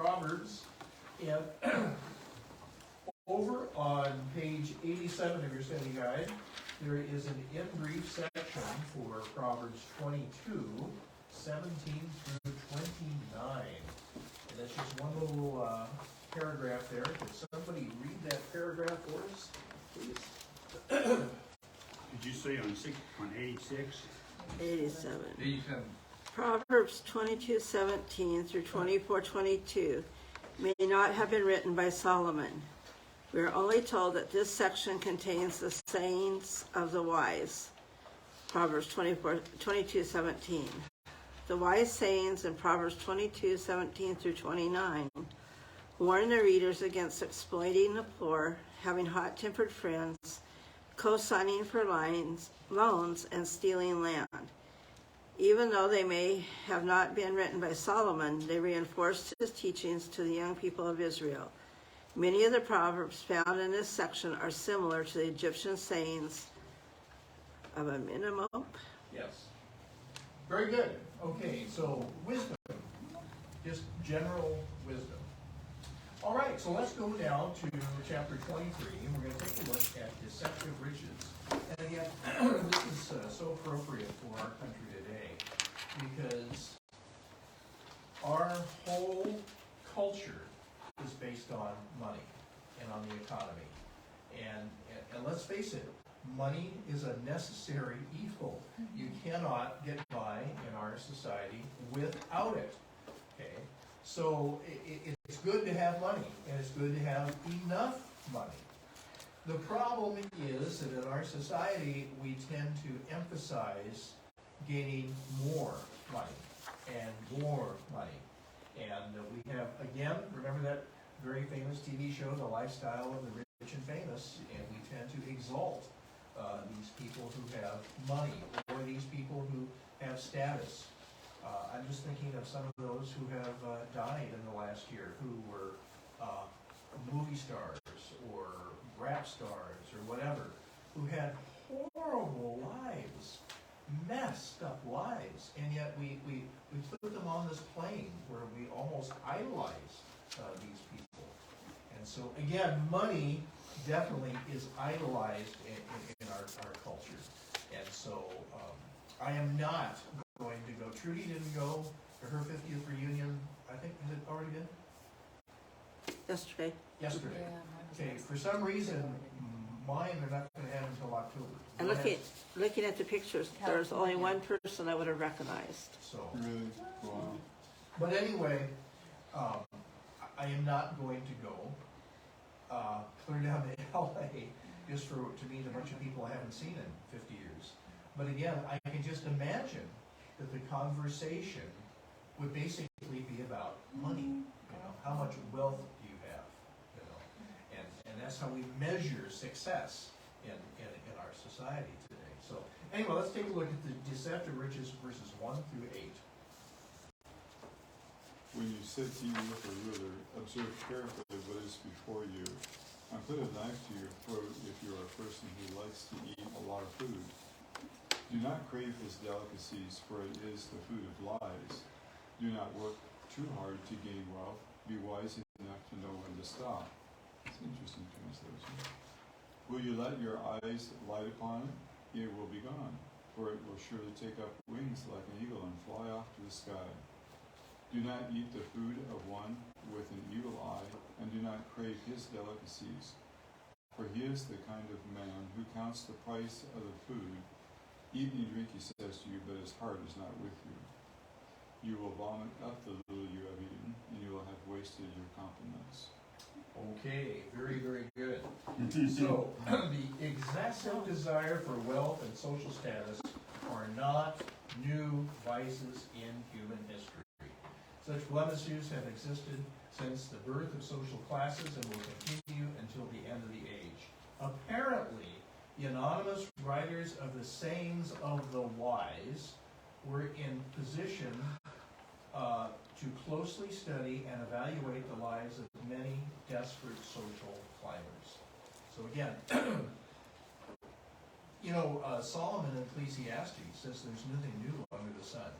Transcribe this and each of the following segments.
Proverbs, and over on page 87 of your study guide, there is an in-brief section for Proverbs 22, 17 through 29. And that's just one little paragraph there. Could somebody read that paragraph for us, please? Did you say on 86? 87. 87. Proverbs 22:17 through 24:22 may not have been written by Solomon. We are only told that this section contains the sayings of the wise. Proverbs 22:17. The wise sayings in Proverbs 22:17 through 29 warn their readers against exploiting the poor, having hot-tempered friends, co-signing for loans, and stealing land. Even though they may have not been written by Solomon, they reinforced his teachings to the young people of Israel. Many of the proverbs found in this section are similar to the Egyptian sayings of a minimum. Yes. Very good. Okay, so wisdom, just general wisdom. All right, so let's go down to chapter 23, and we're going to take a look at deceptive riches. And again, this is so appropriate for our country today, because our whole culture is based on money and on the economy. And let's face it, money is a necessary evil. You cannot get by in our society without it. Okay? So it's good to have money, and it's good to have enough money. The problem is that in our society, we tend to emphasize gaining more money and more money. And we have, again, remember that very famous TV show, The Lifestyle of the Rich and Famous, and we tend to exalt these people who have money, or these people who have status. I'm just thinking of some of those who have died in the last year, who were movie stars or rap stars or whatever, who had horrible lives, messed up lives, and yet we put them on this plane where we almost idolize these people. And so again, money definitely is idolized in our culture. And so I am not going to go. Trudy didn't go to her 50th reunion. I think, has it already been? Yesterday. Yesterday. Yeah, Okay, for some reason, mine they're not going to have until October. And looking at the pictures, there's only one person I would have recognized. So, Really? Wow. but anyway, I am not going to go clear down to LA just to meet a bunch of people I haven't seen in 50 years. But again, I can just imagine that the conversation would basically be about money. You know, how much wealth do you have? You know, and that's how we measure success in our society today. So anyway, let's take a look at the deceptive riches verses 1 through 8. When you sit to eat with a ruler, observe carefully what is before you, and put a knife to your throat if you are a person who likes to eat a lot of food. Do not crave his delicacies, for it is the food of lies. Do not work too hard to gain wealth. Be wise enough to know when to stop. It's an interesting translation. Will you let your eyes light upon it? It will be gone, for it will surely take up wings like an eagle and fly off to the sky. Do not eat the food of one with an evil eye, and do not crave his delicacies. For he is the kind of man who counts the price of the food. Eat and drink, he says to you, but his heart is not with you. You will vomit up the little you have eaten, and you will have wasted your compliments. Okay, very, very good. So, the excessive desire for wealth and social status are not new vices in human history. Such blemishes have existed since the birth of social classes and will continue until the end of the age. Apparently, the anonymous writers of the sayings of the wise were in position to closely study and evaluate the lives of many desperate social climbers. So again, Solomon in Ecclesiastes says there's nothing new under the sun.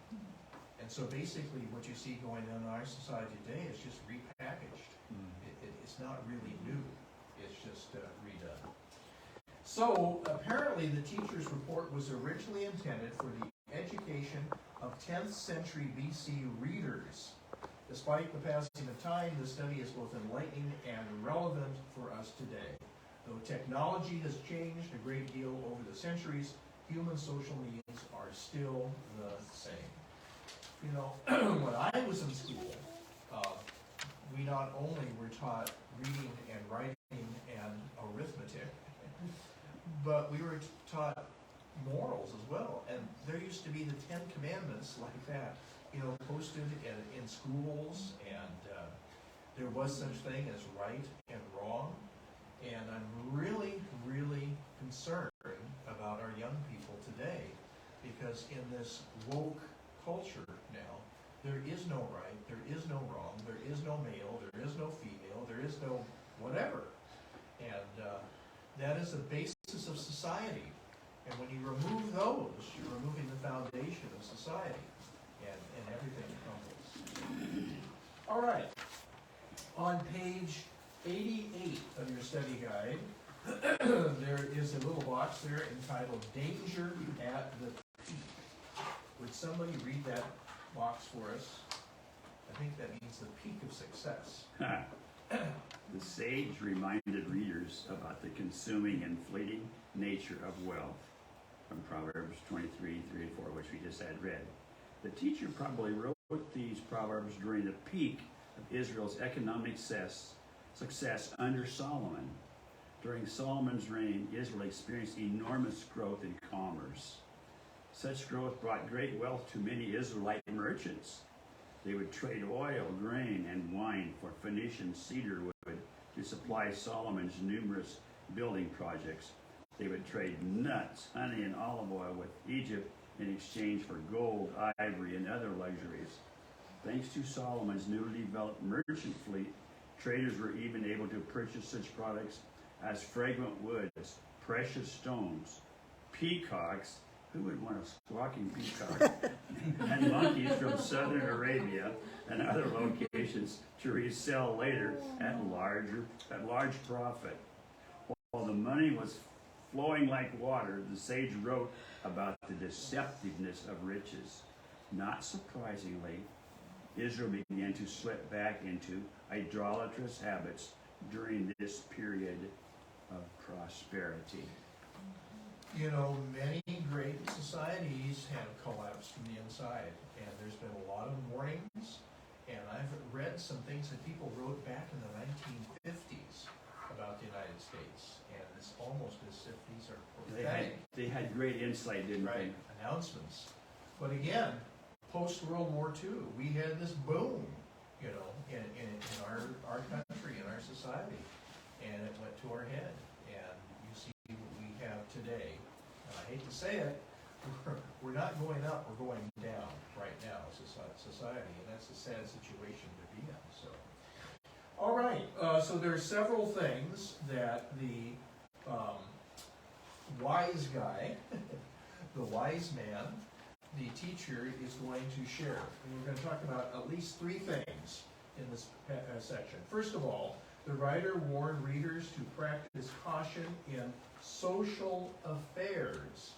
And so basically what you see going on in our society today is just repackaged. It's not really new, it's just redone. So apparently the teacher's report was originally intended for the education of 10th century BC readers. Despite the passing of time, the study is both enlightening and relevant for us today. Though technology has changed a great deal over the centuries, human social needs are still the same. You know, when I was in school, we not only were taught reading and writing and arithmetic, but we were taught morals as well. And there used to be the 10 Commandments like that, you know, posted in schools, and there was such thing as right and wrong. And I'm really, really concerned about our young people today, because in this woke culture now, there is no right, there is no wrong, there is no male, there is no female, there is no whatever. And that is the basis of society. And when you remove those, you're removing the foundation of society, and everything crumbles. All right. On page 88 of your study guide, there is a little box there entitled Danger at the Peak. Would somebody read that box for us? I think that means the peak of success. The sage reminded readers about the consuming and fleeting nature of wealth, from Proverbs 23, 3 and 4, which we just had read. The teacher probably wrote these Proverbs during the peak of Israel's economic success under Solomon. During Solomon's reign, Israel experienced enormous growth in commerce. Such growth brought great wealth to many Israelite merchants. They would trade oil, grain, and wine for Phoenician cedar wood to supply Solomon's numerous building projects. They would trade nuts, honey, and olive oil with Egypt in exchange for gold, ivory, and other luxuries. Thanks to Solomon's newly developed merchant fleet, traders were even able to purchase such products as fragrant woods, precious stones, peacocks — who would want a squawking peacock? — and monkeys from southern Arabia and other locations to resell later at large profit. While the money was flowing like water, the sage wrote about the deceptiveness of riches. Not surprisingly, Israel began to slip back into idolatrous habits during this period of prosperity. You know, many great societies have collapsed from the inside, and there's been a lot of warnings, and I've read some things that people wrote back in the 1950s about the United States, and it's almost as if these are prophetic. They had great insight, didn't Right, they? announcements. But again, post-World War II, we had this boom, you know, in our country, in our society, and it went to our head. And you see what we have today. And I hate to say it, we're not going up, we're going down right now as a society, and that's a sad situation to be in. So, all right, so there are several things that the wise guy, the wise man, the teacher is going to share. And we're going to talk about at least 3 things in this section. First of all, the writer warned readers to practice caution in social affairs,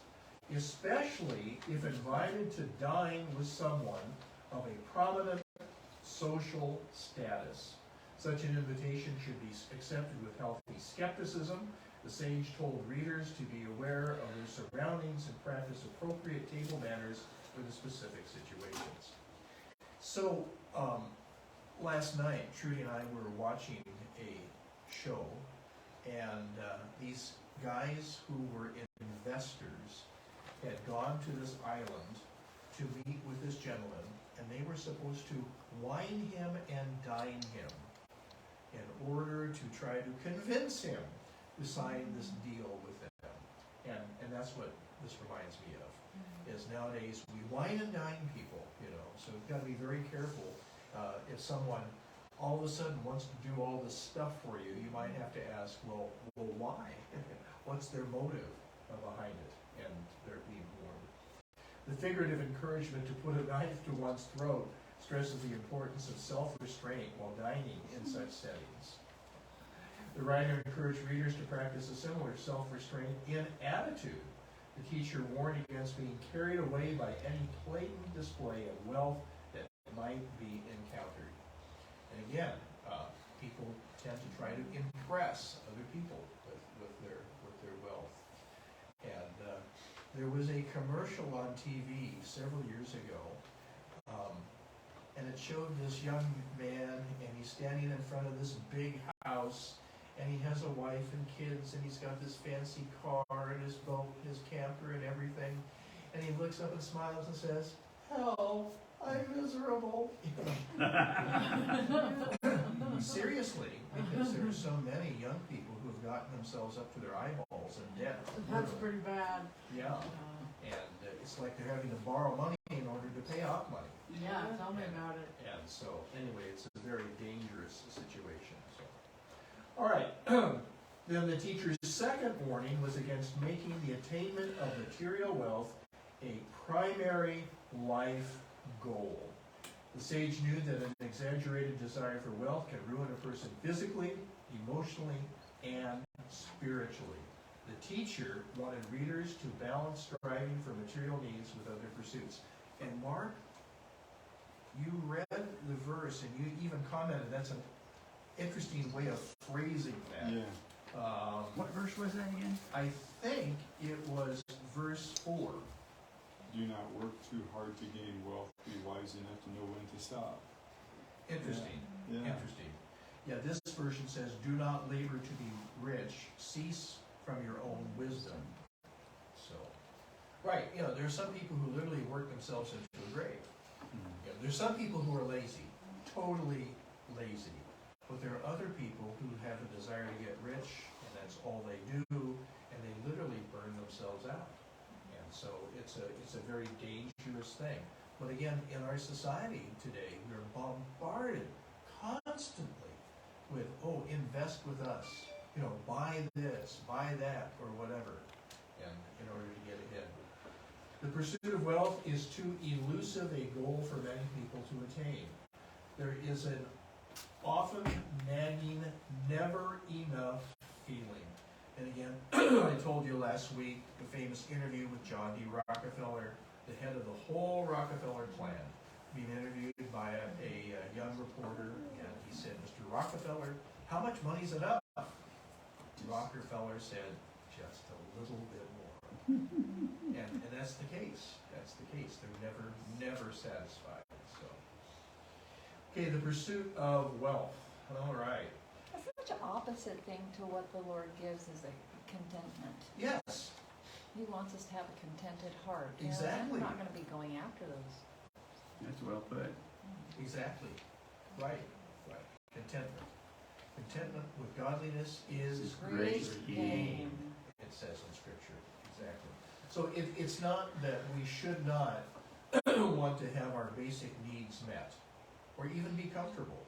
especially if invited to dine with someone of a prominent social status. Such an invitation should be accepted with healthy skepticism. The sage told readers to be aware of their surroundings and practice appropriate table manners for the specific situations. So, last night, Trudy and I were watching a show, and these guys who were investors had gone to this island to meet with this gentleman, and they were supposed to wine him and dine him in order to try to convince him to sign this deal with them. And that's what this reminds me of, is nowadays we wine and dine people, you know, so we've got to be very careful. If someone all of a sudden wants to do all this stuff for you, you might have to ask, well why? What's their motive behind it? And they're being warned. The figurative encouragement to put a knife to one's throat stresses the importance of self-restraint while dining in such settings. The writer encouraged readers to practice a similar self-restraint in attitude. The teacher warned against being carried away by any blatant display of wealth that might be encountered. And again, people tend to try to impress other people with their wealth. And there was a commercial on TV several years ago, and it showed this young man, and he's standing in front of this big house, and he has a wife and kids, and he's got this fancy car and his boat, his camper and everything, and he looks up and smiles and says, "Help, I'm miserable." Seriously, because there are so many young people who have gotten themselves up to their eyeballs in debt. That's pretty bad. Yeah, and it's like they're having to borrow money in order to pay off money. Yeah, tell me about it. And so, anyway, it's a very dangerous situation. So, all right. Then the teacher's second warning was against making the attainment of material wealth a primary life goal. The sage knew that an exaggerated desire for wealth can ruin a person physically, emotionally, and spiritually. The teacher wanted readers to balance striving for material needs with other pursuits. And Mark, you read the verse and you even commented, that's an interesting way of phrasing that. Yeah. What verse was that again? I think it was verse 4. Do not work too hard to gain wealth. Be wise enough to know when to stop. Interesting. Yeah. Interesting. Yeah, this version says, do not labor to be rich. Cease from your own wisdom. So, right, there are some people who literally work themselves into a grave. There's some people who are lazy, totally lazy. But there are other people who have a desire to get rich, and that's all they do, and they literally burn themselves out. And so it's a very dangerous thing. But again, in our society today, we're bombarded constantly with, invest with us, buy this, buy that, or whatever, and in order to get ahead. The pursuit of wealth is too elusive a goal for many people to attain. There is an often nagging, never enough feeling. And again, I told you last week, the famous interview with John D. Rockefeller, the head of the whole Rockefeller plan, being interviewed by a young reporter, and he said, "Mr. Rockefeller, how much money's enough?" Rockefeller said, "Just a little bit more." and that's the case. That's the case. They're never satisfied. So, okay, the pursuit of wealth. All right. That's such an opposite thing to what the Lord gives as a contentment. Yes. He wants us to have a contented heart. Exactly. We're not going to be going after those. That's well put. Exactly. Right. Contentment. Contentment with godliness is great gain. It says in Scripture. Exactly. So it's not that we should not want to have our basic needs met, or even be comfortable.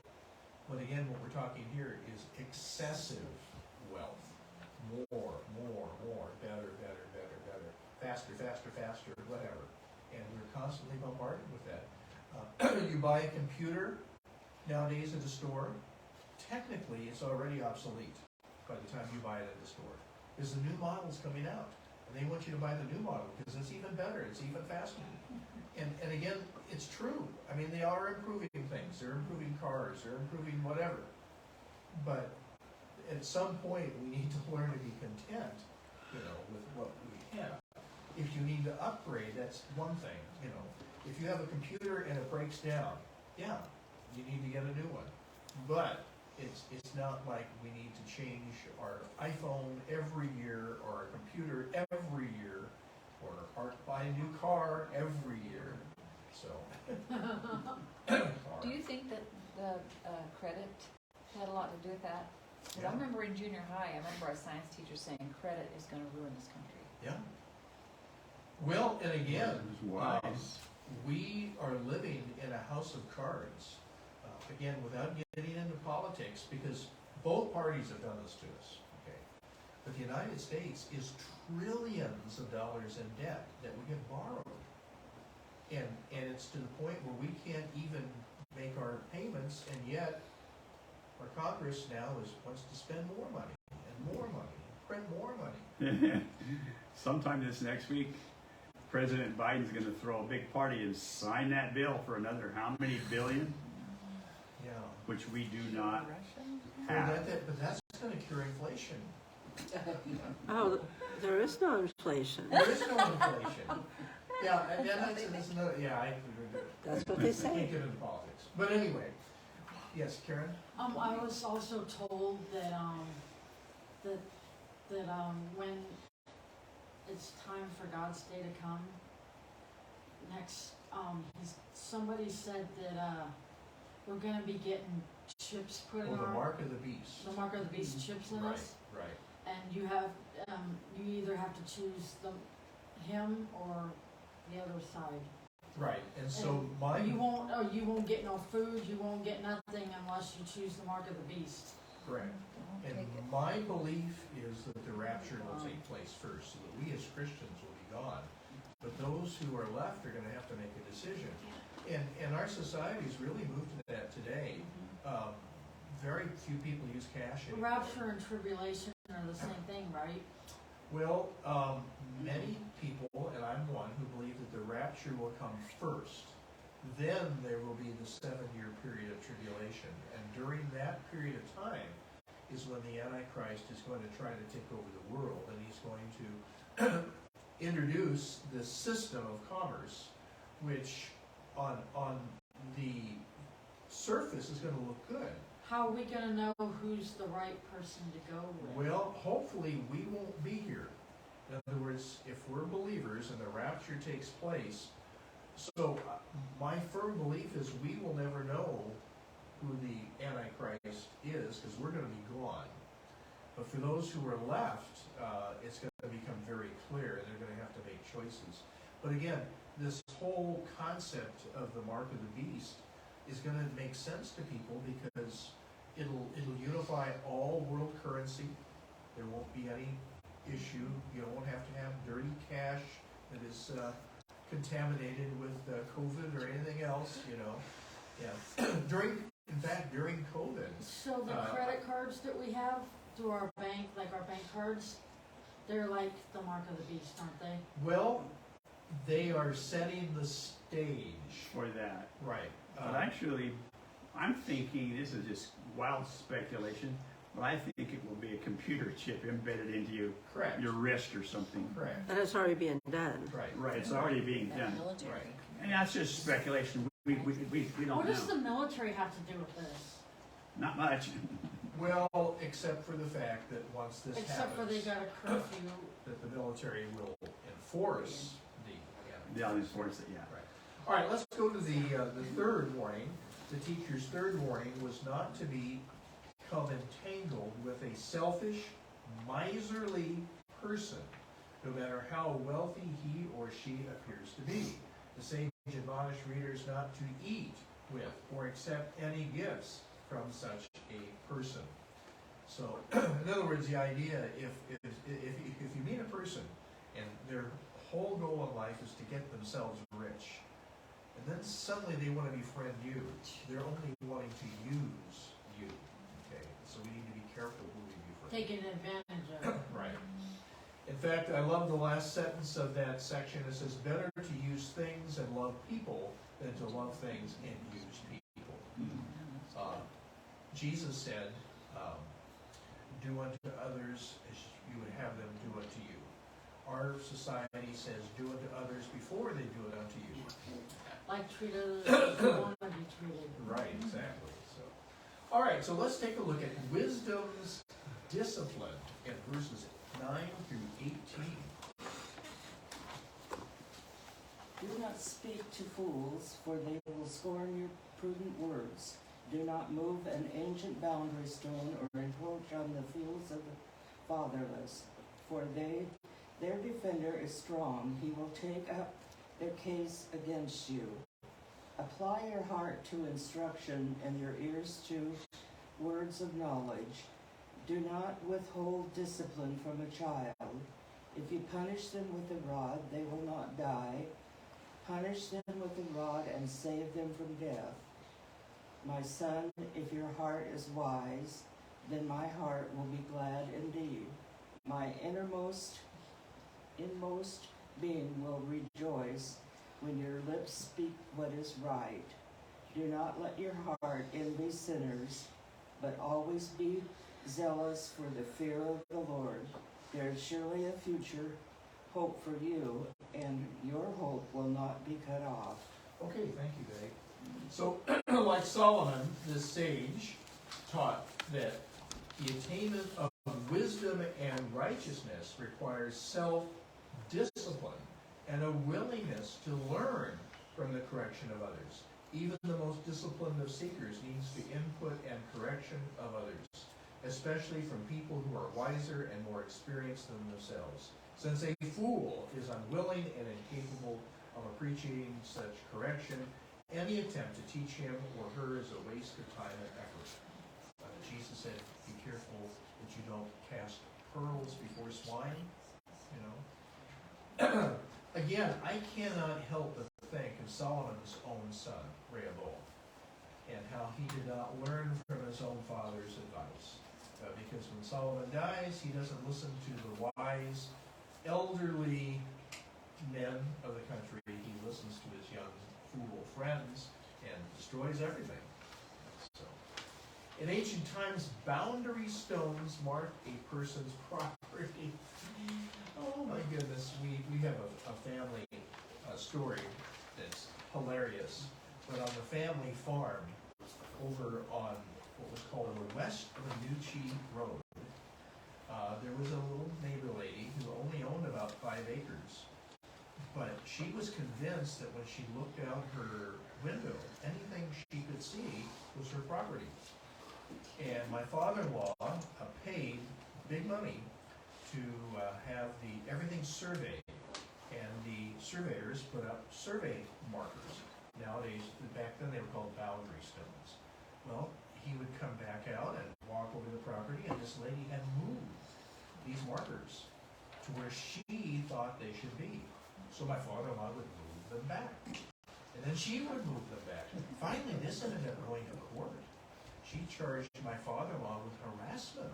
But again, what we're talking here is excessive wealth. More, better, faster, whatever. And we're constantly bombarded with that. You buy a computer nowadays at the store, technically it's already obsolete by the time you buy it at the store. Because the new model's coming out. And they want you to buy the new model because it's even better, it's even faster. And again, it's true. I mean, they are improving things. They're improving cars, they're improving whatever. But at some point, we need to learn to be content, with what we have. If you need to upgrade, that's one thing, If you have a computer and it breaks down, yeah, you need to get a new one. But it's not like we need to change our iPhone every year, or our computer every year, or buy a new car every year. So. Do you think that the credit had a lot to do with that? Because I remember in junior high, I remember our science teacher saying credit is going to ruin this country. Yeah. Well, and again, Wise. we are living in a house of cards. Again, without getting into politics, because both parties have done this to us. Okay, but the United States is trillions of dollars in debt that we have borrowed. And it's to the point where we can't even make our payments, and yet our Congress now wants to spend more money and more money, print more money. Sometime this next week, President Biden's going to throw a big party and sign that bill for another how many billion, Yeah. which we do not Well, have. but that's gonna cure inflation. Oh, there is no inflation. There is no inflation. Yeah, and that's another, yeah, That's what they I say. can't get into politics. But anyway, yes, Karen? I was also told that, when it's time for God's day to come, next, somebody said that, we're gonna be getting chips put in Well, the our, mark of the beast. the mark of the beast chips in Right, us, right. and you have, you either have to choose him or the other side. Right, and so my, You won't get no food, you won't get nothing unless you choose the mark of the beast. correct. And my belief is that the rapture will take place first, so that we as Christians will be gone. But those who are left are gonna have to make a decision. And our society's really moved to that today. Very few people use cash anymore. Rapture and tribulation are the same thing, right? Well, many people, and I'm one, who believe that the rapture will come first. Then there will be the 7-year period of tribulation. And during that period of time is when the Antichrist is going to try to take over the world. And he's going to introduce this system of commerce, which on the surface is going to look good. How are we gonna know who's the right person to go with? Well, hopefully we won't be here. In other words, if we're believers and the rapture takes place, so my firm belief is we will never know who the Antichrist is, because we're going to be gone. But for those who are left, it's going to become very clear, and they're going to have to make choices. But again, this whole concept of the mark of the beast is going to make sense to people, because it'll unify all world currency. There won't be any issue. You won't have to have dirty cash that is contaminated with COVID or anything else, you know. Yeah. During COVID. So the credit cards that we have through our bank, like our bank cards, they're like the mark of the beast, aren't they? Well, they are setting the stage. For that. Right. But actually, I'm thinking, this is just wild speculation, but I think it will be a computer chip embedded into Correct. your wrist or something. Correct. And it's already being done. Right. Right, it's already being done. Right. And that's just speculation. We don't What does know. the military have to do with this? Not much. Well, except for the fact that once this Except for happens, they got a curfew. that the military will enforce the They'll enforce it, yeah. Right. All right, let's go to the third warning. The teacher's third warning was not to become entangled with a selfish, miserly person, no matter how wealthy he or she appears to be. The sage admonished readers not to eat with or accept any gifts from such a person. So, in other words, the idea, if you meet a person and their whole goal in life is to get themselves rich, and then suddenly they want to befriend you, they're only wanting to use you. Okay, so we need to be careful who we befriend. Taking advantage of. Right. In fact, I love the last sentence of that section. It says, better to use things and love people than to love things and use people. Jesus said, do unto others as you would have them do unto you. Our society says, do unto others before they do it unto you. Like treat others as you want to be treated. Right, exactly. So, all right, so let's take a look at wisdom's discipline in verses 9 through 18. Do not speak to fools, for they will scorn your prudent words. Do not move an ancient boundary stone or encroach on the fields of the fatherless, for their defender is strong. He will take up their case against you. Apply your heart to instruction and your ears to words of knowledge. Do not withhold discipline from a child. If you punish them with a rod, they will not die. Punish them with the rod and save them from death. My son, if your heart is wise, then my heart will be glad indeed. My inmost being will rejoice when your lips speak what is right. Do not let your heart envy sinners, but always be zealous for the fear of the Lord. There is surely a future hope for you, and your hope will not be cut off. Okay, thank you, Betty. So, like Solomon, the sage taught that the attainment of wisdom and righteousness requires self-discipline and a willingness to learn from the correction of others. Even the most disciplined of seekers needs the input and correction of others, especially from people who are wiser and more experienced than themselves. Since a fool is unwilling and incapable of appreciating such correction, any attempt to teach him or her is a waste of time and effort. Jesus said, be careful that you don't cast pearls before swine, you know. Again, I cannot help but think of Solomon's own son, Rehoboam, and how he did not learn from his own father's advice. Because when Solomon dies, he doesn't listen to the wise, elderly men of the country. He listens to his young fool friends and destroys everything. So, in ancient times, boundary stones marked a person's property. Oh my goodness, we have a family story that's hilarious. But on the family farm over on what was called the West Menuchi Road, there was a little neighbor lady who only owned about 5 acres. But she was convinced that when she looked out her window, anything she could see was her property. And my father-in-law paid big money to have everything surveyed. And the surveyors put up survey markers. Nowadays, back then they were called boundary stones. Well, he would come back out and walk over the property, and this lady had moved these markers to where she thought they should be. So my father-in-law would move them back. And then she would move them back. Finally, this ended up going to court. She charged my father-in-law with harassment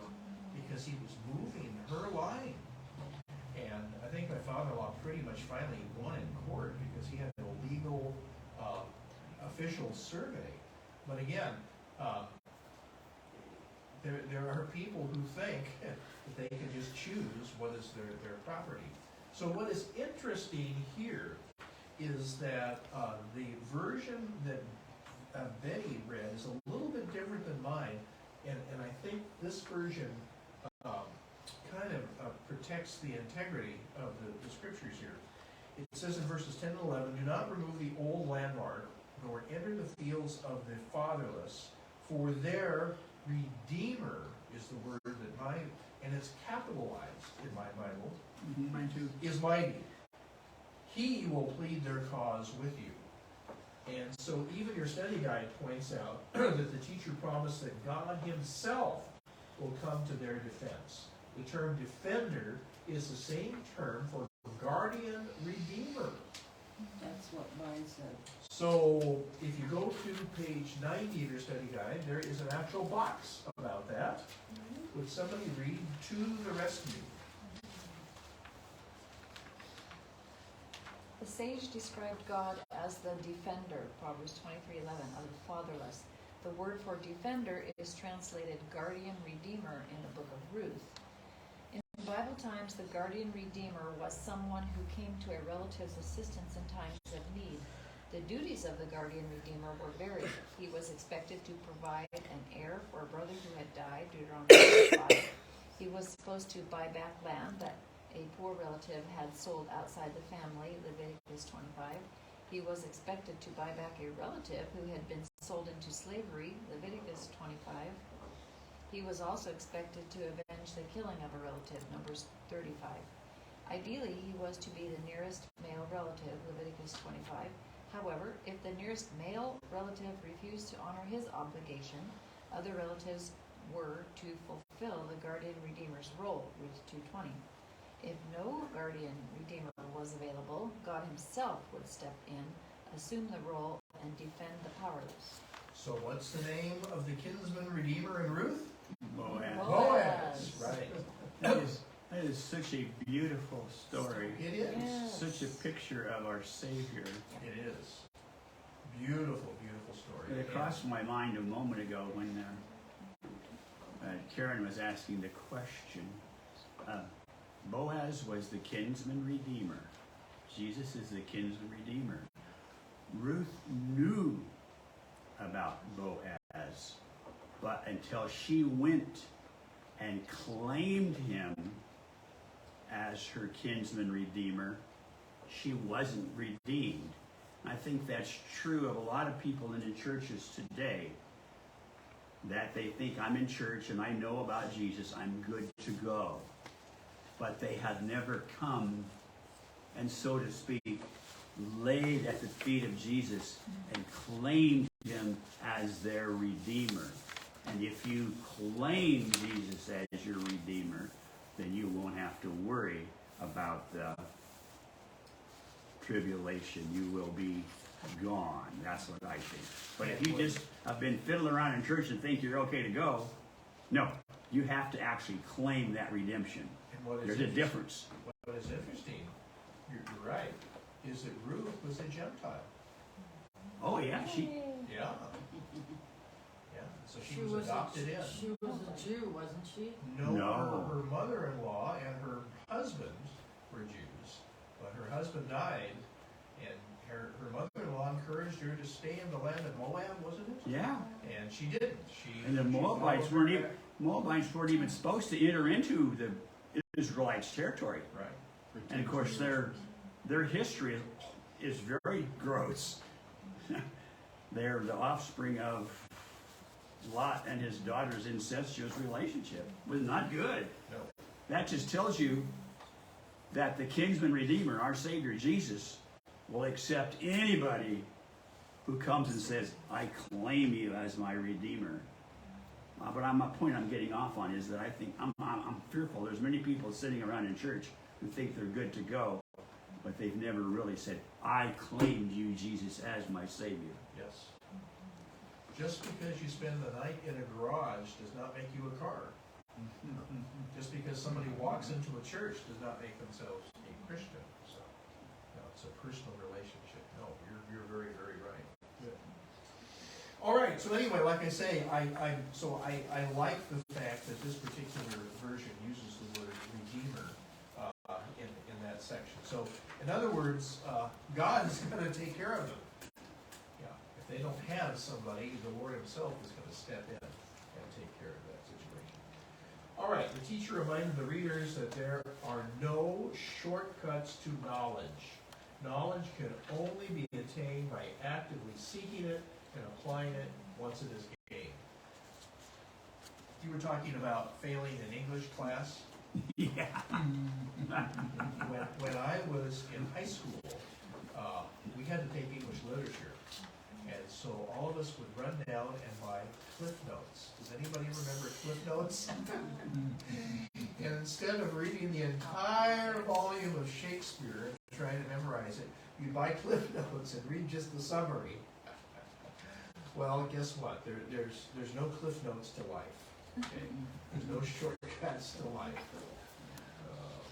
because he was moving her line. And I think my father-in-law pretty much finally won in court because he had a legal official survey. But again, there are people who think that they can just choose what is their property. So what is interesting here is that the version that Betty read is a little bit different than mine, and I think this version kind of protects the integrity of the scriptures here. It says in verses 10 and 11, do not remove the old landmark, nor enter the fields of the fatherless, for their Redeemer is the word that mine, and it's capitalized in my Bible, Mine too. is mighty. He will plead their cause with you. And so even your study guide points out that the teacher promised that God himself will come to their defense. The term defender is the same term for guardian redeemer. That's what mine said. So if you go to page 90 of your study guide, there is an actual box about that. Would somebody read "To the Rescue"? The sage described God as the defender, Proverbs 23:11, of the fatherless. The word for defender is translated guardian redeemer in the book of Ruth. In Bible times, the guardian redeemer was someone who came to a relative's assistance in times of need. The duties of the guardian redeemer were varied. He was expected to provide an heir for a brother who had died, Deuteronomy 5. He was supposed to buy back land that a poor relative had sold outside the family, Leviticus 25. He was expected to buy back a relative who had been sold into slavery, Leviticus 25. He was also expected to avenge the killing of a relative, Numbers 35. Ideally, he was to be the nearest male relative, Leviticus 25. However, if the nearest male relative refused to honor his obligation, other relatives were to fulfill the guardian redeemer's role, Ruth 2:20. If no guardian redeemer was available, God himself would step in, assume the role, and defend the powerless. So what's the name of the kinsman redeemer in Ruth? Boaz. Boaz, right. That is such a beautiful story. It is. Yes. Such a picture of our Savior. It is. Beautiful, beautiful story. It crossed my mind a moment ago when Karen was asking the question. Boaz was the kinsman redeemer. Jesus is the kinsman redeemer. Ruth knew about Boaz, but until she went and claimed him as her kinsman redeemer, she wasn't redeemed. I think that's true of a lot of people in the churches today, that they think, I'm in church and I know about Jesus, I'm good to go. But they have never come and, so to speak, laid at the feet of Jesus and claimed him as their Redeemer. And if you claim Jesus as your Redeemer, then you won't have to worry about the tribulation. You will be gone. That's what I think. But if you just have been fiddling around in church and think you're okay to go, no. You have to actually claim that redemption. And what is There's a difference. What is interesting, you're right, is that Ruth was a Gentile. Oh yeah, she. Yeah. Yeah. So she was adopted in. She was a Jew, wasn't she? No. Her mother-in-law and her husband were Jews, but her husband died, and her mother-in-law encouraged her to stay in the land of Moab, wasn't it? Yeah. And she didn't. And the Moabites weren't even supposed to enter into the Israelites' territory. Right. And of course, their history is very gross. They're the offspring of Lot and his daughter's incestuous relationship. It was not good. No. That just tells you that the kinsman redeemer, our Savior Jesus, will accept anybody who comes and says, I claim you as my redeemer. But my point I'm getting off on is that I think I'm fearful. There's many people sitting around in church who think they're good to go, but they've never really said, I claimed you, Jesus, as my Savior. Yes. Just because you spend the night in a garage does not make you a car. Just because somebody walks into a church does not make themselves a Christian. So, no, it's a personal relationship. No, you're very, very right. Good. All right. So anyway, like I say, I like the fact that this particular version uses the word redeemer in that section. So, in other words, God is going to take care of them. Yeah. If they don't have somebody, the Lord Himself is going to step in and take care of that situation. All right. The teacher reminded the readers that there are no shortcuts to knowledge. Knowledge can only be attained by actively seeking it and applying it once it is gained. You were talking about failing in English class. Yeah. When I was in high school, we had to take English literature. And so all of us would run down and buy Cliff Notes. Does anybody remember Cliff Notes? And instead of reading the entire volume of Shakespeare and trying to memorize it, you'd buy Cliff Notes and read just the summary. Well, guess what? There's no Cliff Notes to life. Okay? There's no shortcuts to life.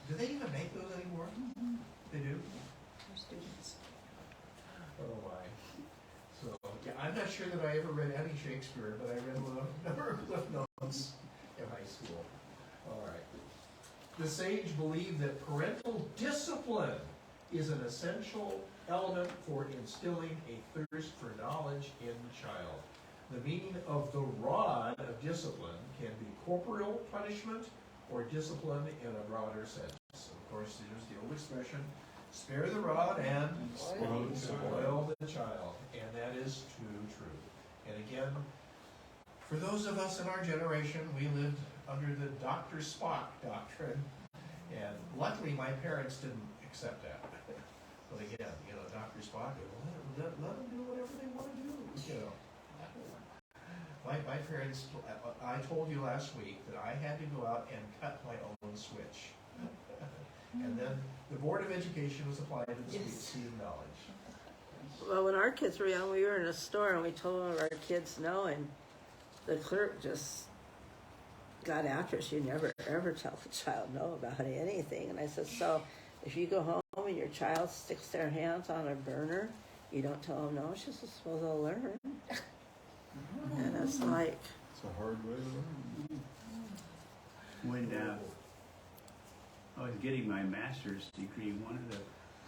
Do they even make those anymore? They do? For students. Oh my. So, yeah, I'm not sure that I ever read any Shakespeare, but I read a number of Cliff Notes in high school. All right. The sage believed that parental discipline is an essential element for instilling a thirst for knowledge in the child. The meaning of the rod of discipline can be corporal punishment or discipline in a broader sense. Of course, there's the old expression, spare the rod and spoil the child. And that is too true. And again, for those of us in our generation, we lived under the Dr. Spock doctrine. And luckily, my parents didn't accept that. But again, Dr. Spock, let them do whatever they want to do, My parents, I told you last week that I had to go out and cut my own switch. And then the Board of Education was applied to the Yes. seed of knowledge. Well, when our kids were young, we were in a store and we told one of our kids no, and the clerk just got after us. You never ever tell the child no about anything. And I said, so if you go home and your child sticks their hands on a burner, you don't tell them no. She says, well, they'll learn. And it's like, It's a hard way to learn. When I was getting my master's degree, one of the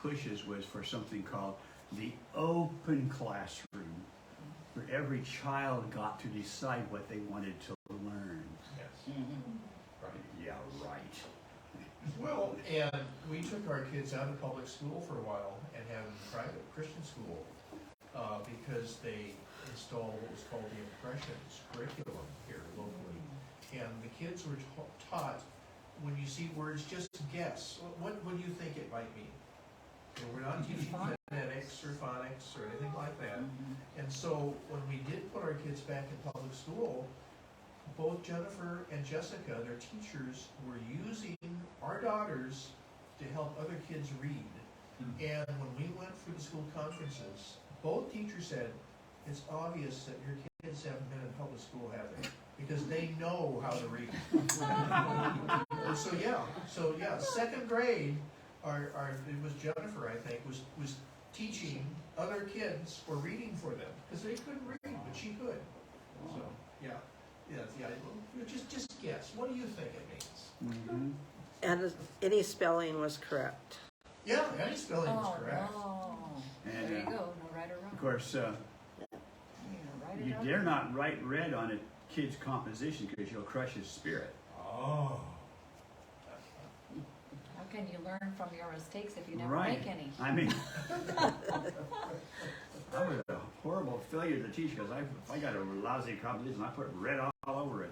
pushes was for something called the open classroom, where every child got to decide what they wanted to learn. Yes. Right. Yeah, right. Well, and we took our kids out of public school for a while and had them in private Christian school because they installed what was called the Impressions curriculum here locally. And the kids were taught, when you see words, just guess. What do you think it might mean? And we're not teaching phonetics or phonics or anything like that. And so when we did put our kids back in public school, both Jennifer and Jessica, their teachers, were using our daughters to help other kids read. And when we went through the school conferences, both teachers said, it's obvious that your kids haven't been in public school, have they? Because they know how to read. And so yeah, second grade, it was Jennifer, I think, was teaching other kids or reading for them because they couldn't read, but she could. So yeah. Just guess. What do you think it means? Mm-hmm. and any spelling was correct. Yeah, any spelling is correct. No. And, There you go, no right or wrong. Of course, You're gonna write it you up. dare not write red on a kid's composition because you'll crush his spirit. Oh. How can you learn from your mistakes if you never Right. make any? I mean, I was a horrible failure to teach because I got a lousy composition. I put red all over it.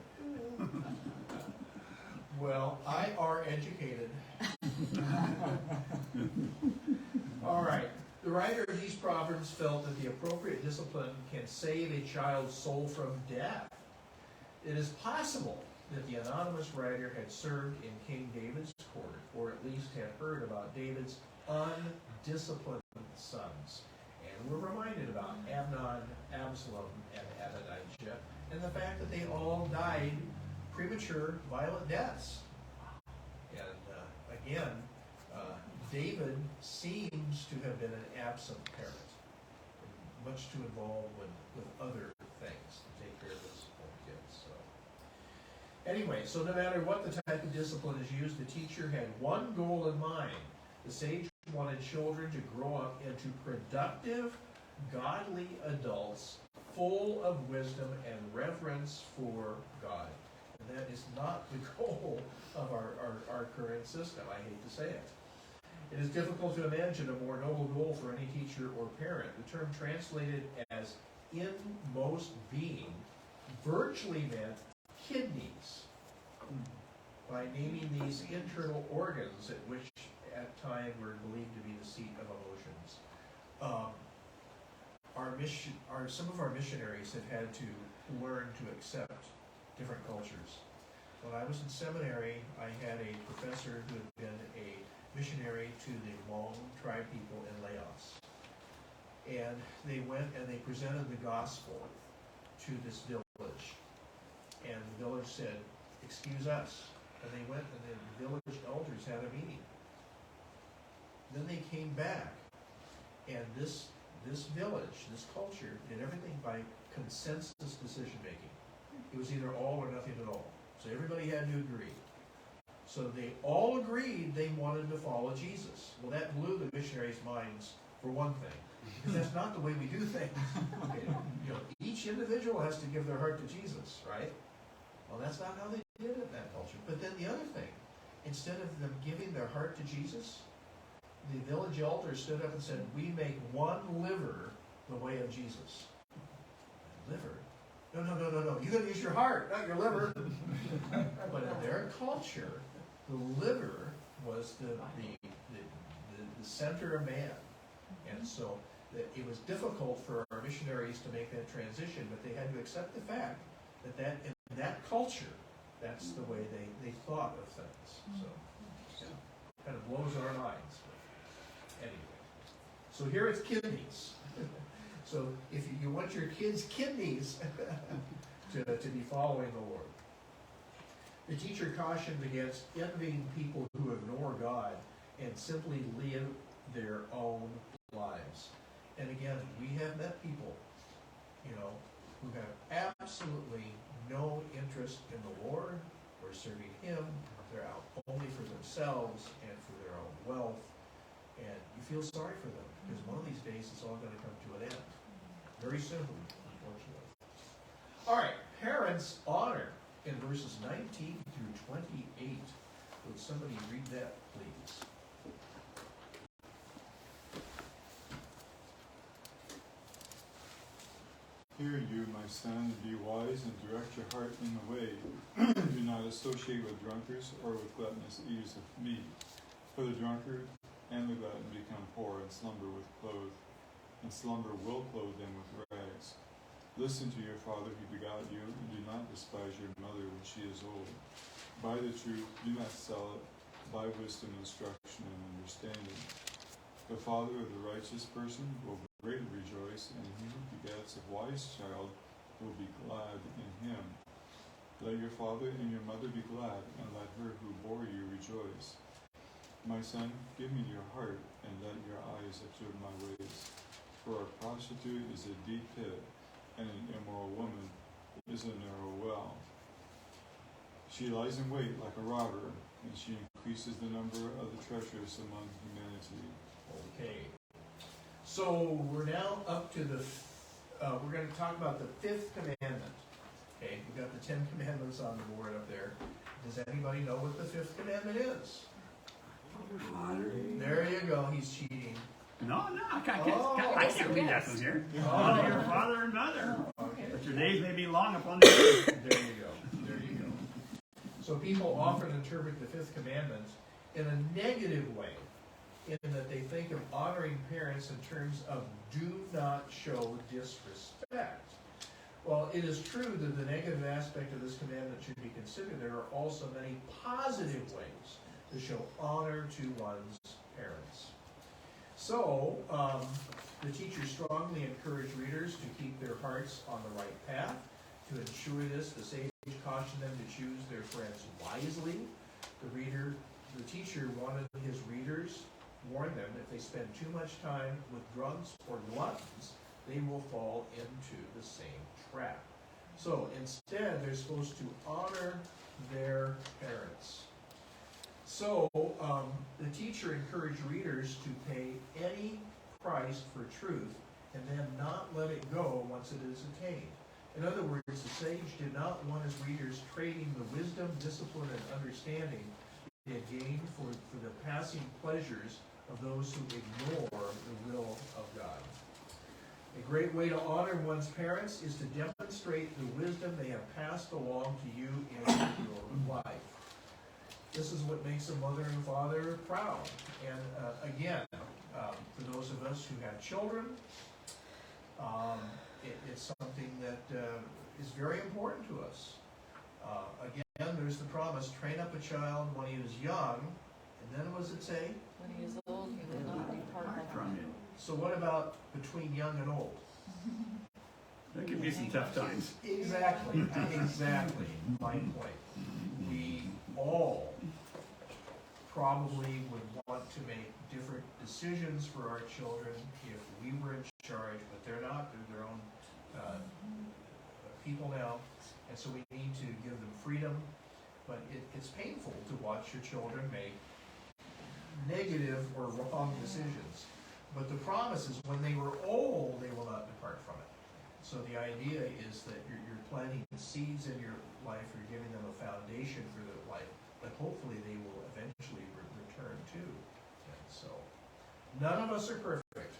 Well, I are educated. All right. The writer of these proverbs felt that the appropriate discipline can save a child's soul from death. It is possible that the anonymous writer had served in King David's court, or at least had heard about David's undisciplined sons. And we're reminded about Amnon, Absalom, and Adonijah, and the fact that they all died premature, violent deaths. And again, David seems to have been an absent parent, much too involved with other things to take care of his own kids. So, anyway, so no matter what the type of discipline is used, the teacher had one goal in mind. The sage wanted children to grow up into productive, godly adults, full of wisdom and reverence for God. And that is not the goal of our current system. I hate to say it. It is difficult to imagine a more noble goal for any teacher or parent. The term translated as inmost being virtually meant kidneys, by naming these internal organs which at time were believed to be the seat of emotions. Some of our missionaries have had to learn to accept different cultures. When I was in seminary, I had a professor who had been a missionary to the Hmong tribe people in Laos. And they went and they presented the gospel to this village. And the village said, "Excuse us." And they went and the village elders had a meeting. Then they came back, and this village, this culture, did everything by consensus decision making. It was either all or nothing at all. So everybody had to agree. So they all agreed they wanted to follow Jesus. Well, that blew the missionaries' minds for one thing, because that's not the way we do things. Okay, each individual has to give their heart to Jesus, right? Well, that's not how they did it in that culture. But then the other thing, instead of them giving their heart to Jesus, the village elder stood up and said, "We make one liver the way of Jesus." Liver? No. You got to use your heart, not your liver. But in their culture, the liver was the center of man. And so it was difficult for our missionaries to make that transition, but they had to accept the fact that in that culture, that's the way they thought of things. So, yeah. Kind of blows our minds. But anyway, so here it's kidneys. So if you want your kids' kidneys to be following the Lord. The teacher cautioned against envying people who ignore God and simply live their own lives. And again, we have met people, who have absolutely no interest in the Lord or serving Him. They're out only for themselves and for their own wealth. And you feel sorry for them, because one of these days it's all going to come to an end. Very soon, unfortunately. All right, parents honor in verses 19 through 28. Would somebody read that, please? Hear you, my son, be wise and direct your heart in the way. Do not associate with drunkards or with gluttonous eaters of meat. For the drunkard and the glutton become poor and slumber with clothes, and slumber will clothe them with rags. Listen to your father who begot you, and do not despise your mother when she is old. Buy the truth, do not sell it. Buy wisdom, instruction, and understanding. The father of the righteous person will greatly rejoice, and he who begets a wise child will be glad in him. Let your father and your mother be glad, and let her who bore you rejoice. My son, give me your heart, and let your eyes observe my ways. For a prostitute is a deep pit, and an immoral woman is a narrow well. She lies in wait like a robber, and she increases the number of the treacherous among humanity. Okay. So we're now up to we're going to talk about the 5th commandment. Okay, we've got the 10 commandments on the board up there. Does anybody know what the 5th commandment is? There you go, he's cheating. No, I can't read that from here. Honor your father and mother. Okay. But your days may be long upon the earth. There you go. So people often interpret the 5th commandment in a negative way, in that they think of honoring parents in terms of do not show disrespect. Well, it is true that the negative aspect of this commandment should be considered. There are also many positive ways to show honor to one's parents. So, the teacher strongly encouraged readers to keep their hearts on the right path. To ensure this, the sage cautioned them to choose their friends wisely. The teacher wanted his readers, warn them, if they spend too much time with drunks or gluttons, they will fall into the same trap. So instead, they're supposed to honor their parents. So the teacher encouraged readers to pay any price for truth and then not let it go once it is attained. In other words, the sage did not want his readers trading the wisdom, discipline, and understanding they had gained for the passing pleasures of those who ignore the will of God. A great way to honor one's parents is to demonstrate the wisdom they have passed along to you in your life. This is what makes a mother and father proud. And again, for those of us who have children, it's something that is very important to us. Again, there's the promise, train up a child when he is young, and then what does it say? When he is old, he will not depart from you. So what about between young and old? There could be some tough times. Exactly, my point. We all probably would want to make different decisions for our children if we were in charge, but they're not. They're their own people now, and so we need to give them freedom. But it's painful to watch your children make negative or wrong decisions. But the promise is when they were old, they will not depart from it. So the idea is that you're planting seeds in your life, you're giving them a foundation for their life, but hopefully they will eventually return to. And so, none of us are perfect.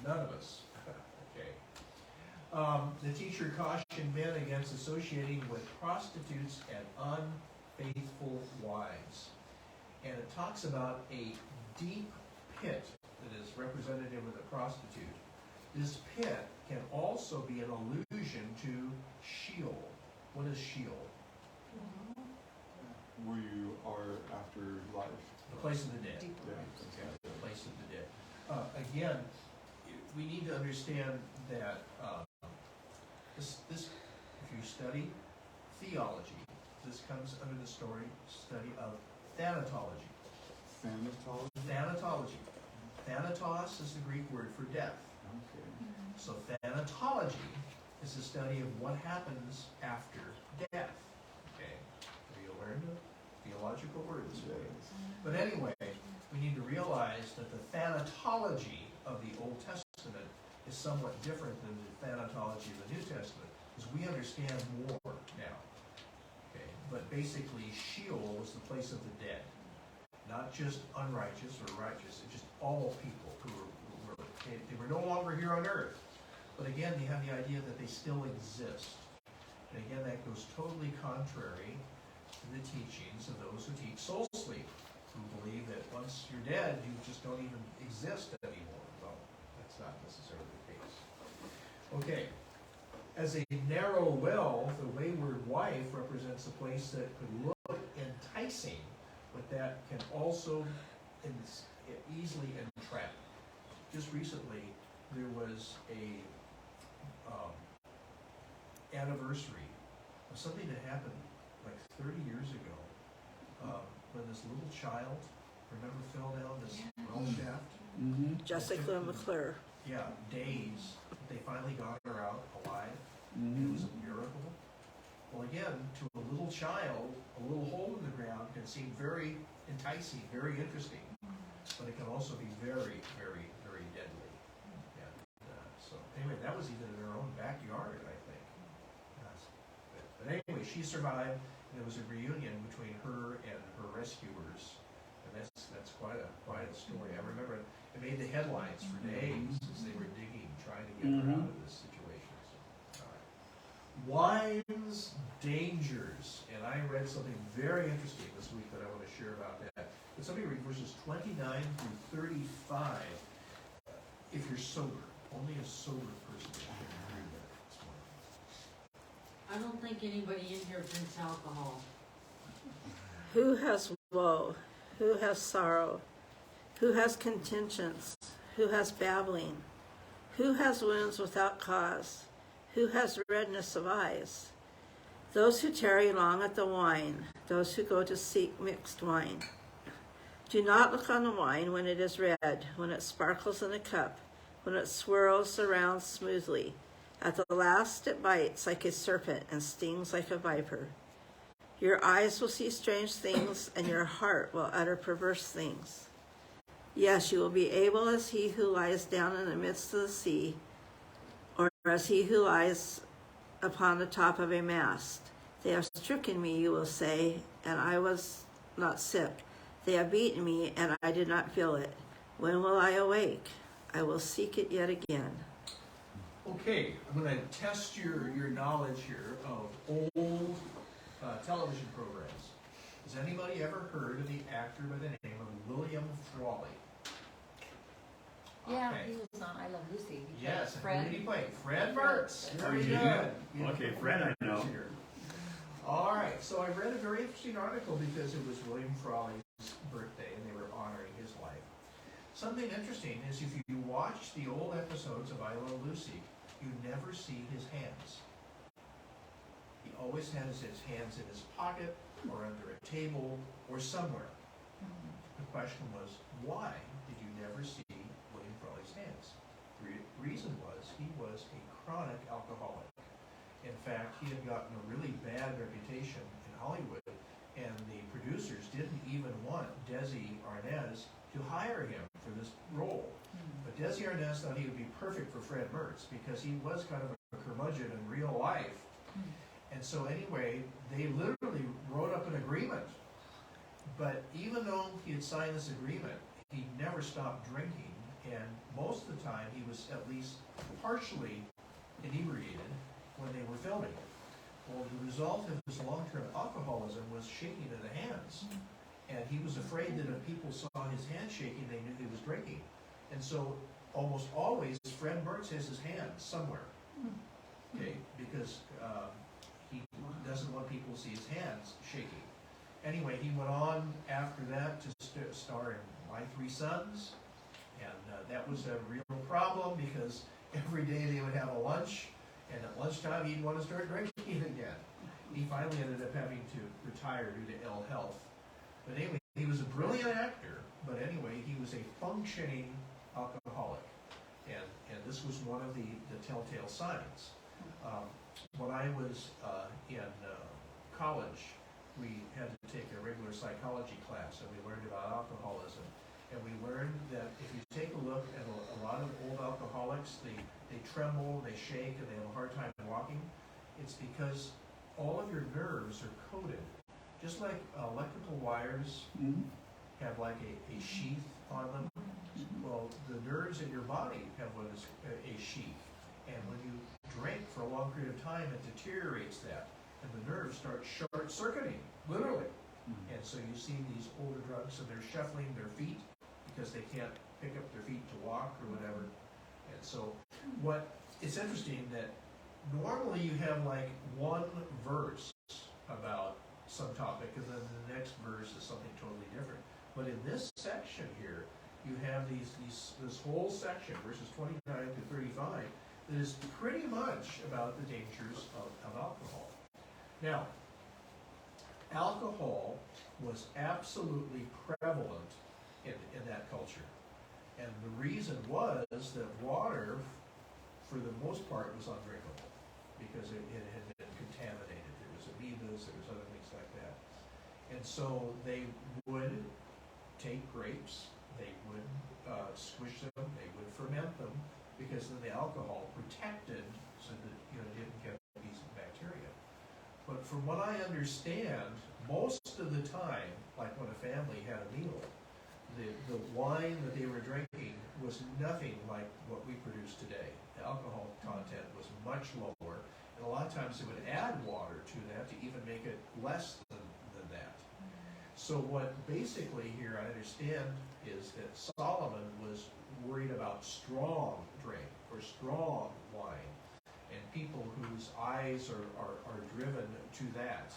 None of us. Okay. The teacher cautioned men against associating with prostitutes and unfaithful wives. And it talks about a deep pit that is representative of the prostitute. This pit can also be an allusion to Sheol. What is Sheol? Where you are after life. The place of the dead. Deeper Yeah, rest. Okay, the place of the dead. Again, we need to understand that this, if you study theology, this comes under the study of thanatology. Thanatology? Thanatology. Thanatos is the Greek word for death. Okay. So thanatology is the study of what happens after death. Okay, so you learned a theological word this week. Yes. But anyway, we need to realize that the thanatology of the Old Testament is somewhat different than the thanatology of the New Testament, because we understand more now. Okay, but basically Sheol was the place of the dead, not just unrighteous or righteous, it's just all people who were they were no longer here on earth. But again, you have the idea that they still exist. And again, that goes totally contrary to the teachings of those who teach soul sleep, who believe that once you're dead, you just don't even exist anymore. Well, that's not necessarily the case. Okay. As a narrow well, the wayward wife represents a place that could look enticing, but that can also easily entrap. Just recently, there was a anniversary of something that happened like 30 years ago, when this little child, remember, fell down this well shaft? Mm-hmm. Jessica McClure. Yeah, days. They finally got her out alive. It Mm-hmm. was a miracle. Well, again, to a little child, a little hole in the ground can seem very enticing, very interesting, but it can also be very, very, very deadly. And so, anyway, that was even in her own backyard, I think. Yes. But anyway, she survived, and there was a reunion between her and her rescuers, and that's quite a story. I remember it made the headlines for days as they were digging, trying to get her out of this situation. So, all right. Wine's dangers, and I read something very interesting this week that I want to share about that. But somebody read verses 29 through 35. If you're sober, only a sober person can read that this morning. I don't think anybody in here drinks alcohol. Who has woe? Who has sorrow? Who has contentions? Who has babbling? Who has wounds without cause? Who has redness of eyes? Those who tarry long at the wine, those who go to seek mixed wine. Do not look on the wine when it is red, when it sparkles in the cup, when it swirls around smoothly. At the last it bites like a serpent and stings like a viper. Your eyes will see strange things, and your heart will utter perverse things. Yes, you will be able as he who lies down in the midst of the sea, or as he who lies upon the top of a mast. They have stricken me, you will say, and I was not sick. They have beaten me, and I did not feel it. When will I awake? I will seek it yet again. Okay, I'm going to test your knowledge here of old television programs. Has anybody ever heard of the actor by the name of William Frawley? Yeah, Okay. he was on I Love Lucy. He Yes, played and who did he play? Fred Fred. Mertz. Very Oh, good. yeah. Beautiful. Okay, Fred I know. Here. All right, so I read a very interesting article because it was William Frawley's birthday and they were honoring his life. Something interesting is if you watch the old episodes of I Love Lucy, you never see his hands. He always has his hands in his pocket or under a table or somewhere. The question was, why did you never see William Frawley's hands? The reason was he was a chronic alcoholic. In fact, he had gotten a really bad reputation in Hollywood, and the producers didn't even want Desi Arnaz to hire him for this role. But Desi Arnaz thought he would be perfect for Fred Mertz because he was kind of a curmudgeon in real life. And so anyway, they literally wrote up an agreement. But even though he had signed this agreement, he never stopped drinking, and most of the time he was at least partially inebriated when they were filming. Well, the result of his long-term alcoholism was shaking of the hands. And he was afraid that if people saw his hands shaking, they knew he was drinking. And so almost always, Fred Mertz has his hands somewhere. Okay, because he doesn't want people to see his hands shaking. anyway, he went on after that to star in My Three Sons, and that was a real problem because every day they would have a lunch, and at lunchtime he'd want to start drinking again. He finally ended up having to retire due to ill health. But anyway, he was a brilliant actor, but anyway, he was a functioning alcoholic. And this was one of the telltale signs. When I was in college, we had to take a regular psychology class, and we learned about alcoholism. And we learned that if you take a look at a lot of old alcoholics, they tremble, they shake, and they have a hard time walking. It's because all of your nerves are coated. Just like electrical wires have like a sheath on them, well, the nerves in your body have what is a sheath. And when you drink for a long period of time, it deteriorates that. And the nerves start short-circuiting, literally. And so you see these older drunks, and they're shuffling their feet because they can't pick up their feet to walk or whatever. And so it's interesting that normally you have like one verse about some topic, and then the next verse is something totally different. But in this section here, you have this whole section, verses 29 to 35, that is pretty much about the dangers of alcohol. Now, alcohol was absolutely prevalent in that culture. And the reason was that water, for the most part, was undrinkable because it had been contaminated. There was amoebas, there was other things like that. And so they would take grapes, they would squish them, they would ferment them, because then the alcohol protected so that it didn't get these bacteria. But from what I understand, most of the time, like when a family had a meal, the wine that they were drinking was nothing like what we produce today. The alcohol content was much lower, and a lot of times they would add water to that to even make it less than that. So what basically here I understand is that Solomon was worried about strong drink or strong wine, and people whose eyes are driven to that.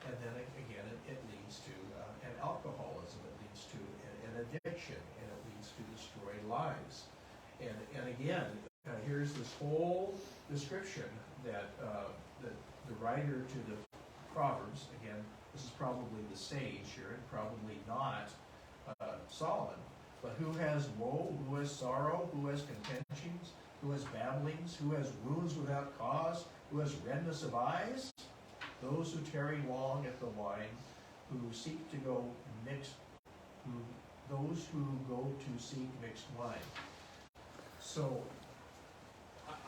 And then again, it leads to an alcoholism, it leads to an addiction, and it leads to destroyed lives. And again, here's this whole description that the writer to the Proverbs, again, this is probably the sage here, and probably not Solomon, but who has woe, who has sorrow, who has contentions, who has babblings, who has wounds without cause, who has redness of eyes? Those who tarry long at the wine, who seek to go mixed, those who go to seek mixed wine. So,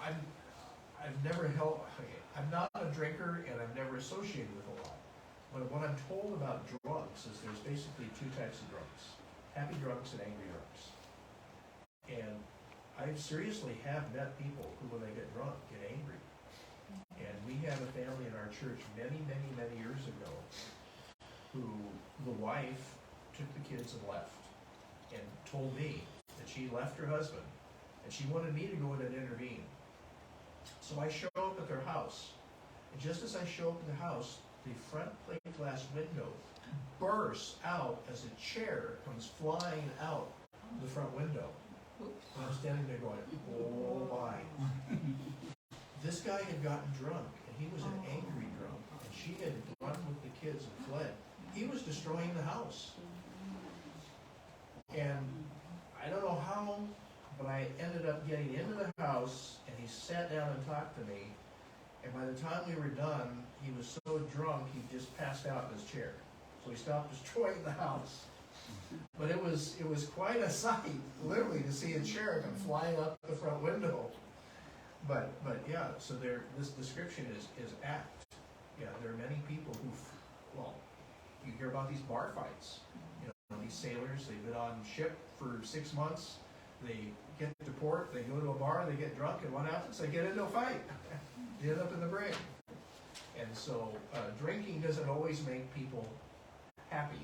I've never held, I'm not a drinker and I've never associated with a lot. But what I'm told about drunks is there's basically two types of drunks. Happy drunks and angry drunks. And I seriously have met people who, when they get drunk, get angry. And we had a family in our church many, many, many years ago who the wife took the kids and left and told me that she left her husband and she wanted me to go in and intervene. So I show up at their house, and just as I show up at the house, the front plate glass window bursts out as a chair comes flying out the front window. And I'm standing there going, oh my. This guy had gotten drunk, and he was an angry drunk, and she had run with the kids and fled. He was destroying the house. And I don't know how, but I ended up getting into the house, and he sat down and talked to me. And by the time we were done, he was so drunk, he just passed out in his chair. So he stopped destroying the house. But it was quite a sight, literally, to see a chair come flying up the front window. But yeah, so this description is apt. Yeah, there are many people who, well, you hear about these bar fights. You know, these sailors, they've been on ship for 6 months. They get to port, they go to a bar, they get drunk, and what happens? They get into a fight. They end up in the brig. And so drinking doesn't always make people happy.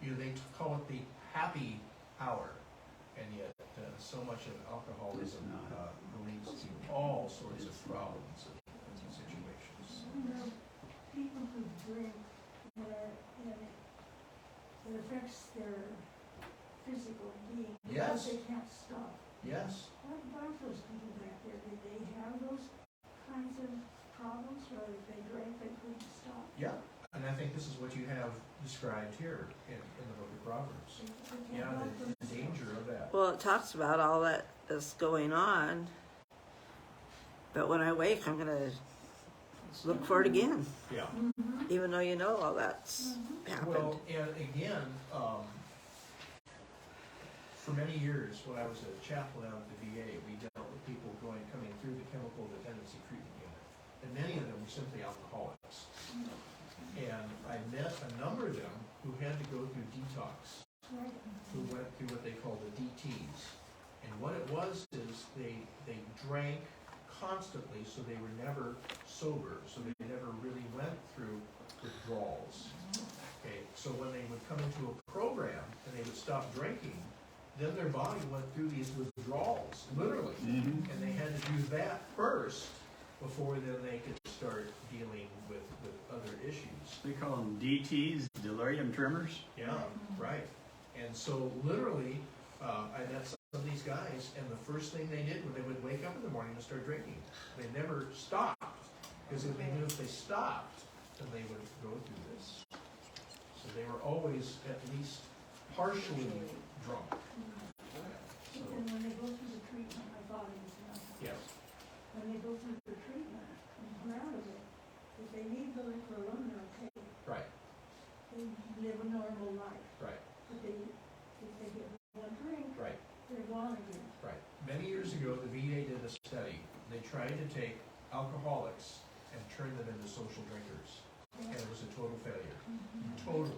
They call it the happy hour, and yet so much of alcoholism leads to all sorts of problems and situations. People who drink that are in affects their physical being. Yes. Because they can't stop. Yes. What about those people back there? Did they have those kinds of problems where if they drank, they couldn't stop? Yeah. And I think this is what you have described here in the book of Proverbs. They Yeah, can't help the themselves. danger of that. Well, it talks about all that is going on, but when I wake, I'm gonna look for it again, Yeah. even though you know all that's happened. Well, and again, for many years, when I was a chaplain out at the VA, we dealt with people coming through the chemical dependency treatment unit. And many of them were simply alcoholics. And I met a number of them who had to go through detox, who went through what they call the DTs. And what it was is they drank constantly, so they were never sober, so they never really went through withdrawals. Okay, so when they would come into a program and they would stop drinking, then their body went through these withdrawals, literally. And they had to do that first before then they could start dealing with other issues. They call them DTs, delirium tremors. Yeah, right. And so literally, I met some of these guys, and the first thing they did when they would wake up in the morning and start drinking, they never stopped, because they knew if they stopped, then they would go through this. So they were always at least partially drunk. So, And when they go through the treatment, my father was nothing. yes, When they go through the treatment and come out of it, if they need the liquor alone, they're okay. right, They live a normal life. right, But if they get one drink, right, they're gone again. right. Many years ago, the VA did a study. They tried to take alcoholics and turn them into social drinkers. And it was a total failure. Total,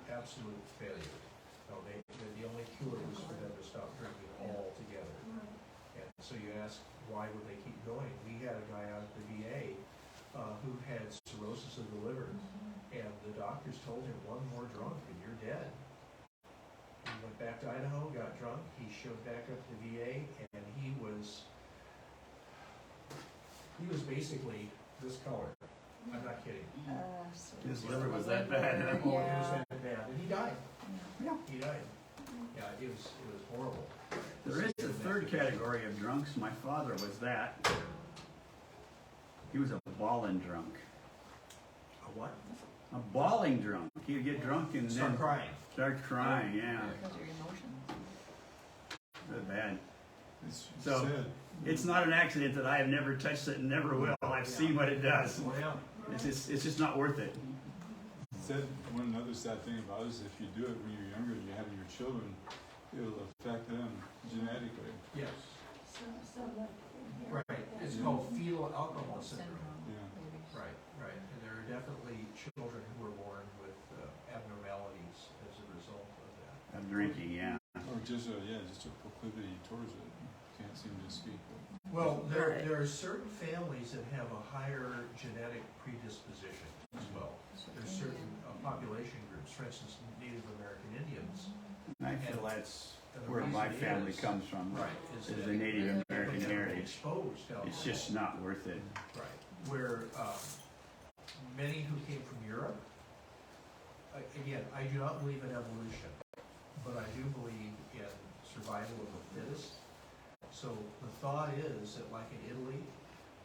absolute failure. No, the only cure was for them to stop drinking altogether. And so you ask, why would they keep going? We had a guy out at the VA who had cirrhosis of the liver, and the doctors told him, one more drunk and you're dead. He went back to Idaho, got drunk, he showed back up to the VA, and he was basically this color. I'm not kidding. His liver was that bad. Oh, it was that bad, and he died. Yeah. He died. Yeah, it was horrible. There is a third category of drunks. My father was that. He was a bawling drunk. A what? A bawling drunk. He would get drunk and Start then crying. start crying. Yeah, Because of your emotions. that's bad. It's So- said, It's not an accident that I have never touched it and never will. I've seen what it does. Well, yeah. It's just not worth it. said one other sad thing about it is if you do it when you're younger and you're having your children, it'll affect them genetically. Yes. So like, Right. It's called fetal alcohol syndrome. Yeah. Right, right. And there are definitely children who are born with abnormalities as a result of that. Of drinking, yeah. Or just a proclivity towards it. Can't seem to escape it. Well, there are certain families that have a higher genetic predisposition as well. There's certain population groups, for instance, Native American Indians. And I feel that's And the where my reason family is- comes from. Right. Is the Native American they've been heritage. exposed to It's alcohol. just not worth it. Right, where many who came from Europe, again, I do not believe in evolution, but I do believe in survival of the fittest. So the thought is that like in Italy,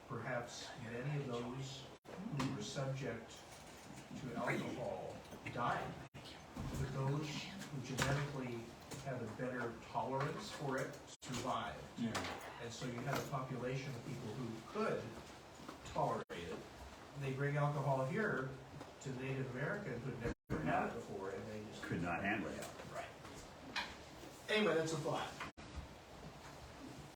perhaps many of those who were subject to alcohol died. But those who genetically have a better tolerance for it survived. Yeah. And so you had a population of people who could tolerate it. And they bring alcohol here to Native American who'd never had it before, and they just Could not handle it. Right. Anyway, that's a thought.